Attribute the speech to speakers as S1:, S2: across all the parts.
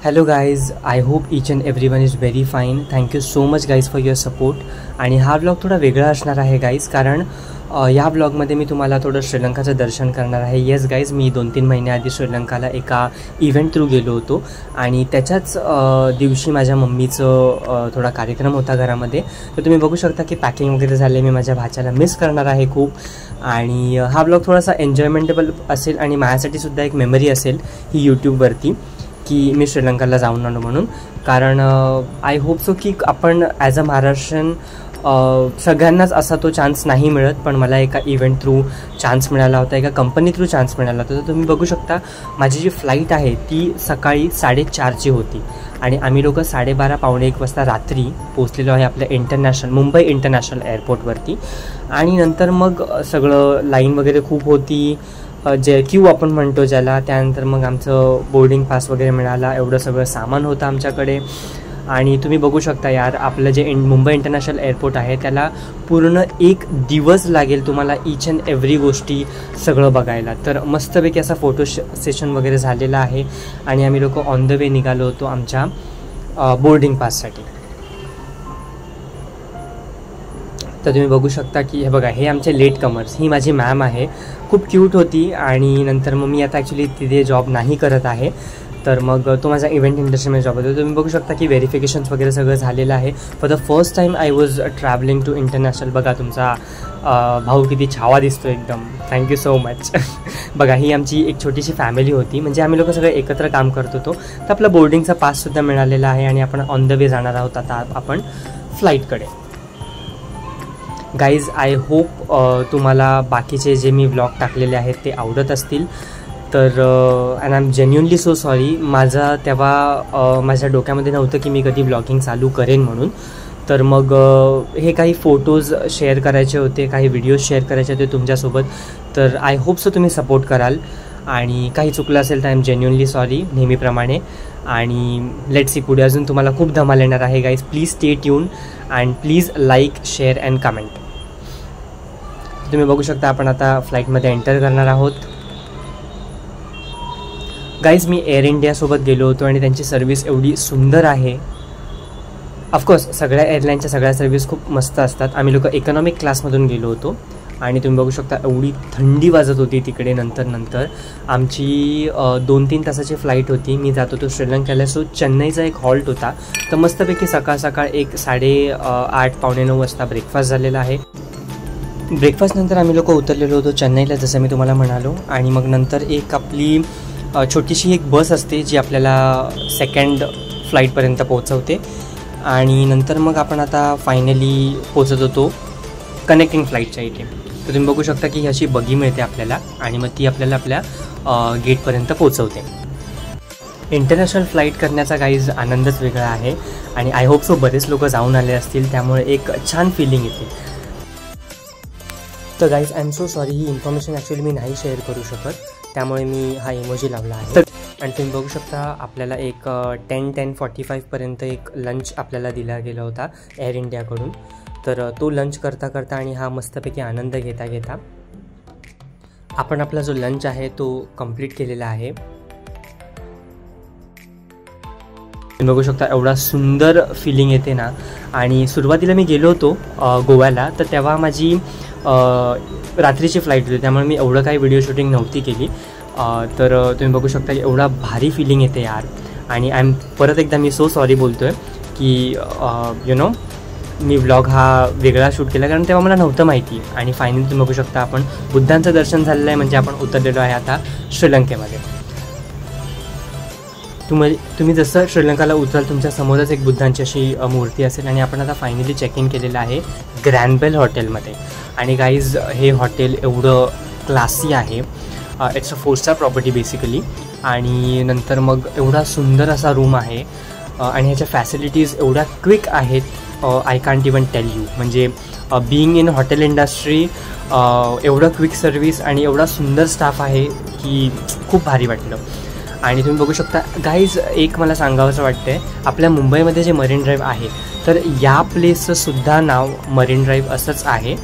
S1: Hello guys, I hope each and every one is very fine. Thank you so much guys for your support. आणि हा blog थोडा वेगळा असणार आहे guys, कारण या ब्लॉगमध्ये मी तुम्हाला थोडं श्रीलंकाचं दर्शन करणार आहे. येस गाईज, मी 2-3 महिन्याआधी श्रीलंकाला एका इव्हेंट थ्रू गेलो होतो आणि त्याच्याच दिवशी माझ्या मम्मीचं थोडा कार्यक्रम होता घरामध्ये. तर तुम्ही बघू शकता की पॅकिंग वगैरे झाले. मी माझ्या भाच्याला मिस करणार आहे खूप. आणि हा ब्लॉग थोडासा एन्जॉयमेंटेबल असेल आणि माझ्यासाठी सुद्धा एक मेमरी असेल ही यूट्यूबवरती, की मी श्रीलंकाला जाऊन आलो म्हणून. कारण आय होप सो की आपण ॲज अ महाराष्ट्रीयन सगळ्यांनाच असा तो चान्स नाही मिळत, पण मला एका इव्हेंट थ्रू चान्स मिळाला होता, एका कंपनी थ्रू चान्स मिळाला होता. तर तुम्ही बघू शकता माझी जी फ्लाईट आहे ती सकाळी 4:30ची होती आणि आम्ही लोक 12:30-1 वाजता रात्री पोचलेलो आहे आपल्या मुंबई इंटरनॅशनल एअरपोर्टवरती. आणि नंतर मग सगळं लाईन वगैरे खूप होती, जे क्यू आपण म्हणतो ज्याला. त्यानंतर मग आमचं बोर्डिंग पास वगैरे मिळाला. एवढं सगळं सामान होतं आमच्याकडे. आणि तुम्ही बघू शकता यार, आपलं जे मुंबई इंटरनॅशनल एअरपोर्ट आहे त्याला पूर्ण 1 दिवस लागेल तुम्हाला ईच अँड एव्हरी गोष्टी सगळं बघायला. तर मस्तपैकी असा फोटो सेशन वगैरे झालेला आहे आणि आम्ही लोक ऑन द वे निघालो होतो आमच्या बोर्डिंग पाससाठी. तर तुम्ही बघू शकता की हे बघा, हे आमचे लेट कमर्स. ही माझी मॅम आहे, खूप क्यूट होती. आणि नंतर मग मी आता ॲक्च्युली तिथे जॉब नाही करत आहे, तर मग तो माझा इव्हेंट इंडस्ट्रीमध्ये जॉब होतो. तुम्ही बघू शकता की व्हेरिफिकेशन्स वगैरे सगळं झालेलं आहे. For the first time I was travelling to international. बघा तुमचा भाऊ किती छावा दिसतो एकदम. Thank you so much. बघा, ही आमची एक छोटीशी फॅमिली होती, म्हणजे आम्ही लोक सगळे एकत्र काम करत होतो. तर आपला बोर्डिंगचा पाससुद्धा मिळालेला आहे आणि आपण ऑन द वे जाणार आहोत आता आपण फ्लाईटकडे. गाईज, आय होप तुम्हाला बाकीचे जे मी व्लॉग टाकलेले आहेत ते आवडत असतील. तर and I am genuinely so sorry. माझा तेव्हा माझ्या डोक्यामध्ये नव्हतं की मी कधी व्लॉगिंग चालू करेन म्हणून. तर मग हे काही फोटोज शेअर करायचे होते, काही व्हिडिओज शेअर करायचे होते तुमच्यासोबत. तर आय होप सो तुम्ही सपोर्ट कराल. आणि काही चुकलं असेल तर आय एम जेन्युनली सॉरी नेहमीप्रमाणे. आणि लेट्स सी, पुढे अजून तुम्हाला खूप धमाल येणार आहे guys. Please stay tune and please like, share and comment. तुम्ही बघू शकता आपण आता फ्लाईटमध्ये एंटर करणार आहोत. गाईज, मी एअर इंडियासोबत गेलो होतो आणि त्यांची सर्व्हिस एवढी सुंदर आहे. ऑफकोर्स सगळ्या एअरलाईनच्या सगळ्या सर्व्हिस खूप मस्त असतात. आम्ही लोक इकॉनॉमिक क्लासमधून गेलो होतो आणि तुम्ही बघू शकता एवढी थंडी वाजत होती तिकडे. नंतर आमची 2-3 तासाची फ्लाईट होती. मी जात होतो श्रीलंकेला. सो चेन्नईचा एक हॉल्ट होता. तर मस्तपैकी सकाळ एक 8:30-9 वाजता ब्रेकफास्ट झालेला आहे. ब्रेकफास्ट नंतर आम्ही लोक उतरलेलो होतो चेन्नईला, जसं मी तुम्हाला म्हणालो. आणि मग नंतर एक आपली छोटीशी एक बस असते जी आपल्याला सेकंड फ्लाईटपर्यंत पोहोचवते. आणि नंतर मग आपण आता फायनली पोचत होतो कनेक्टिंग फ्लाईटच्या इथे. तर तुम्ही बघू शकता की ही अशी बगी मिळते आपल्याला आणि मग ती आपल्याला आपल्या गेटपर्यंत पोचवते. इंटरनॅशनल फ्लाईट करण्याचा गाईज आनंदच वेगळा आहे आणि आय होप सो बरेच लोक जाऊन आले असतील, त्यामुळे एक छान फिलिंग येते. तर guys, I am so sorry, ही इन्फॉर्मेशन ॲक्च्युली मी नाही शेअर करू शकत, त्यामुळे मी हा इमोजी लावला आहे. आणि तुम्ही बघू शकता आपल्याला एक 10:45पर्यंत एक लंच आपल्याला दिला गेला होता एअर इंडियाकडून. तर तो लंच करता आणि हा मस्तपैकी आनंद घेता आपण आपला जो लंच आहे तो कंप्लीट केलेला आहे. तुम्ही बघू शकता एवढा सुंदर फिलिंग येते ना. आणि सुरुवातीला मी गेलो होतो गोव्याला, तर तेव्हा माझी रात्रीची फ्लाईट होती, त्यामुळे मी एवढं काही व्हिडिओ शूटिंग नव्हती केली. तर तुम्ही बघू शकता की एवढा भारी फिलिंग येते यार. आणि परत एकदा मी सो सॉरी बोलतो आहे की मी व्लॉग हा वेगळा शूट केला, कारण तेव्हा मला नव्हतं माहिती. आणि फायनली तुम्ही बघू शकता आपण बुद्धांचं दर्शन झालेलं आहे, म्हणजे आपण उतरलेलो आहे आता श्रीलंकेमध्ये. तुम्ही जसं श्रीलंकाला उतराल तुमच्या समोरच एक बुद्धांची अशी मूर्ती असेल. आणि आपण आता फायनली चेक इन केलेलं आहे ग्रँड बेल हॉटेलमध्ये. आणि गाईज, हे हॉटेल एवढं क्लासी आहे. It's a 4-स्टार property basically. आणि नंतर मग एवढा सुंदर असा रूम आहे आणि ह्याच्या फॅसिलिटीज एवढ्या क्विक आहेत, I can't even tell you. म्हणजे बिईंग इन हॉटेल इंडस्ट्री, एवढं क्विक सर्व्हिस आणि एवढा सुंदर स्टाफ आहे की खूप भारी वाटलं. आणि तुम्ही बघू शकता गाईज, एक मला सांगावंसं वाटतं, आपल्या मुंबईमध्ये जे मरीन ड्राईव्ह आहे तर या प्लेसचं सुद्धा नाव मरीन ड्राईव्ह असंच आहे.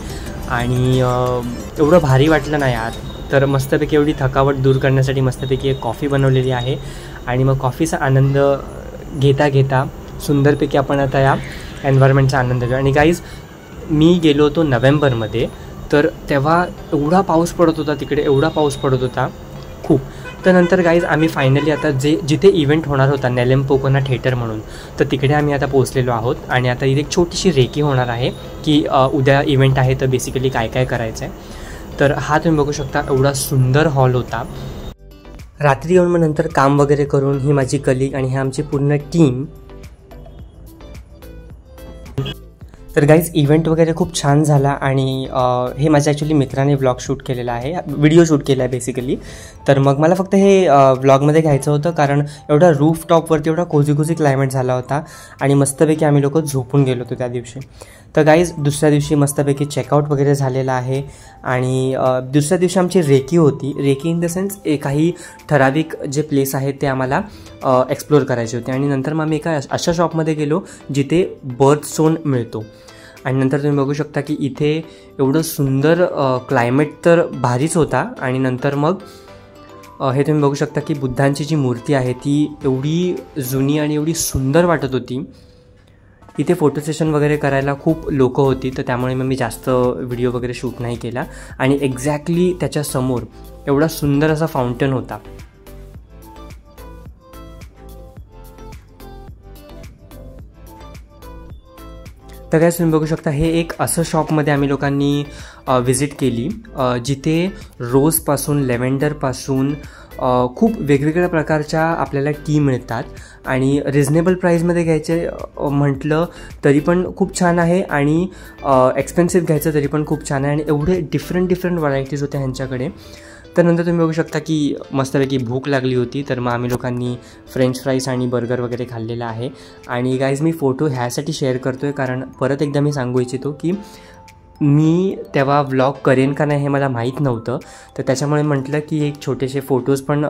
S1: आणि एवढं भारी वाटलं ना यार. तर मस्तपैकी एवढी थकावट दूर करण्यासाठी मस्तपैकी एक कॉफी बनवलेली आहे आणि मग कॉफीचा आनंद घेता घेता सुंदरपैकी आपण आता या एन्व्हायरमेंटचा आनंद घेऊ. आणि गाईज मी गेलो होतो नोव्हेंबरमध्ये, तर तेव्हा एवढा पाऊस पडत होता तिकडे, एवढा पाऊस पडत होता खूप. तर नंतर गाईज आम्ही फायनली आता जिथे इव्हेंट होणार होता नेलेम पोकोना थिएटर म्हणून, तर तिकडे आम्ही आता पोहोचलेलो आहोत. आणि आता इथे एक छोटीशी रेकी होणार आहे की उद्या इव्हेंट आहे तर बेसिकली काय काय करायचं आहे. तर हा तुम्ही बघू शकता, एवढा सुंदर हॉल होता. रात्री येऊन मग नंतर काम वगैरे करून ही माझी कलीग आणि ही आमची पूर्ण टीम. तर गाईज इव्हेंट वगैरे खूप छान झाला आणि हे माझ्या ॲक्च्युली मित्राने व्लॉग शूट केलेला आहे, व्हिडिओ शूट केला आहे बेसिकली. तर मग मला फक्त हे व्लॉगमध्ये घ्यायचं होतं कारण एवढा रूफ टॉपवरती एवढा कोझी क्लायमेट झाला होता आणि मस्तपैकी आम्ही लोक झोपून गेलो होतो त्या दिवशी. तर गाईज दुसऱ्या दिवशी मस्तपैकी चेकआउट वगैरे झालेला आहे आणि दुसऱ्या दिवशी आमची रेकी होती. रेकी इन द सेन्स काही ठराविक जे प्लेस आहेत ते आम्हाला एक्सप्लोअर करायचे होते. आणि नंतर मग आम्ही एका अशा शॉपमध्ये गेलो जिथे बर्थस्टोन मिळतो. आणि नंतर तुम्ही बघू शकता की इथे एवढं सुंदर क्लायमेट तर भारीच होता. आणि नंतर मग हे तुम्ही बघू शकता की बुद्धांची जी मूर्ती आहे ती एवढी जुनी आणि एवढी सुंदर वाटत होती. इथे फोटो सेशन वगैरे करायला खूप लोकं होती, तर त्यामुळे मग मी जास्त व्हिडिओ वगैरे शूट नाही केला. आणि एक्झॅक्टली त्याच्यासमोर एवढा सुंदर असा फाउंटन होता. तर काय तुम्ही बघू शकता, हे एक असं शॉपमध्ये आम्ही लोकांनी व्हिजिट केली जिथे रोजपासून लेव्हेंडरपासून खूप वेगवेगळ्या प्रकारच्या आपल्याला टी मिळतात आणि रिजनेबल प्राईजमध्ये घ्यायचे म्हटलं तरी पण खूप छान आहे आणि एक्सपेन्सिव्ह घ्यायचं तरी पण खूप छान आहे. आणि एवढे डिफरंट व्हरायटीज होत्या ह्यांच्याकडे. तर नंतर तुम्ही बघू शकता की मस्तपैकी भूक लागली होती, तर मग आम्ही लोकांनी फ्रेंच फ्राईज आणि बर्गर वगैरे खाल्लेला आहे. आणि गाईज मी फोटो ह्यासाठी शेअर करतो आहे कारण परत एकदा मी सांगू इच्छितो की मी तेव्हा व्लॉग करेन का नाही हे मला माहीत नव्हतं, तर त्याच्यामुळे म्हटलं की एक छोटेसे फोटोज पण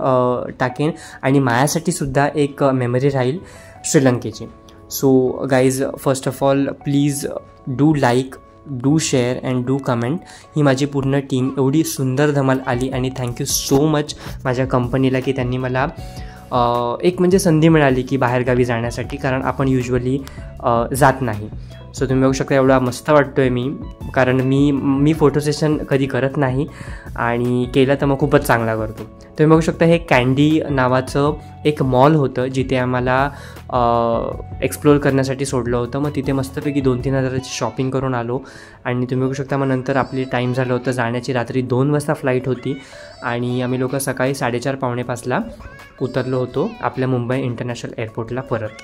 S1: टाकेन आणि माझ्यासाठी सुद्धा एक मेमरी राहील श्रीलंकेची. So guys first of all please do like, do share and do comment. ही माझी पूर्ण टीम एवढी सुंदर धमाल आली आणि थँक्यू सो मच माझ्या कंपनीला की त्यांनी मला एक म्हणजे संधी मिळाली की बाहेरगावी जाण्यासाठी, कारण आपण युजली जात नाही. सो तुम्ही बघू शकता एवढा मस्त वाटतो आहे मी, कारण मी फोटो सेशन कधी करत नाही आणि केलं तर मग खूपच चांगला करतो. तुम्ही बघू शकता हे कँडी नावाचं एक मॉल होतं जिथे आम्हाला एक्सप्लोअर करण्यासाठी सोडलं होतं. मग तिथे मस्तपैकी 2-3 हजाराची शॉपिंग करून आलो आणि तुम्ही बघू शकता मग नंतर आपली टाईम झालं होतं जाण्याची. रात्री 2 वाजता फ्लाईट होती आणि आम्ही लोक सकाळी 4:30-5:45ला उतरलो होतो आपल्या मुंबई इंटरनॅशनल एअरपोर्टला परत.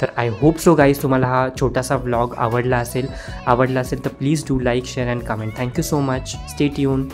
S1: तर आय होप सो गाईज तुम्हाला हा छोटासा व्लॉग आवडला असेल तर please do like, share and comment. Thank you so much. Stay tune.